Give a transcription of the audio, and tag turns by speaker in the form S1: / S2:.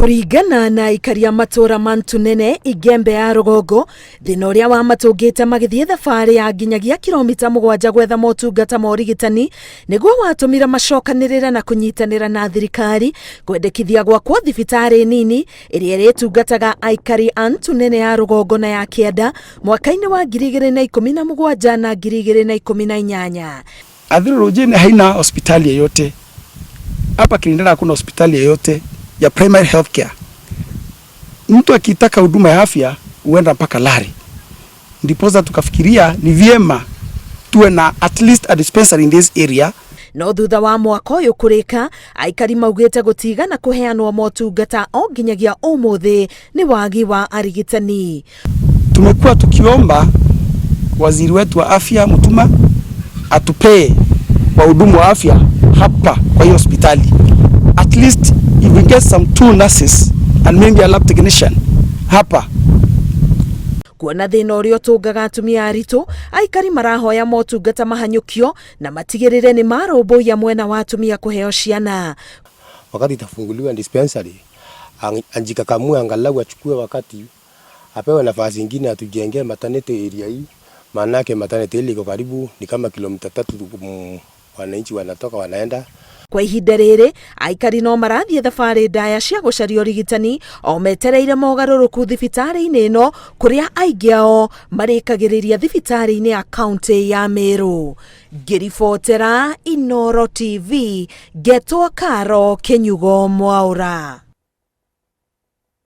S1: Kuringana na aikari a matura mantunene igembe ya Rugongo, thina uria wa matungite magithie thabari ya nginyagia kilomita 7 gwetha motungata ma urigitani niguo watumira macokanirira na kunyitanira na thirikari kwendekithia gwakwo thibitari nini iria ritungataga aikari a ntunene ya Rugongo na ya Kianda mwaka-ini wa 2017 na 2018.
S2: Rujini haina hospitali yoyote. Hapa Kilindara hakuna hospitali yoyote ya primary health care. Mtu akitaka huduma ya afya huenda mpaka Lari. Ndiposa tukafikiria ni vyema tuwe na at least a dispensary in this area.
S1: No thutha wa mwaka uyu kurika, aikari maugite gutiga na kuheanwo motungata o nginyagia umuthi ni wagi wa arigitani.
S2: Tumekuwa tukiomba waziri wetu wa afya Mutuma atupee wahudumu wa afya hapa kwa hiyo hospitali. At least if we get some 2 nurses and maybe a lab technician hapa.
S1: Kuona thina uria utungaga atumia aritu, aikari marahoya motungata mahanyukio na matigirire ni marumbuia mwena wa atumia kuheo ciana.
S3: Wakati itafunguliwa dispensary, Anjikakamue angalau achukue wakati apewe nafasi nyingine atujengee maternity area hii. Maanake maternity ile iko karibu ni kama kilomita 3 wananchi wanatoka wanaenda.
S1: Kwa ihinda riri, aikari no marathie thabari ndaya cia gucaria urigitani o metereire mogaruruku thibitari-ini ino kuria aingi ao marikagiriria thibitari-ini ya kaunti ya Meru. Ngiribotera Inooro TV, Getwo Karo Kenyugo Mwaura.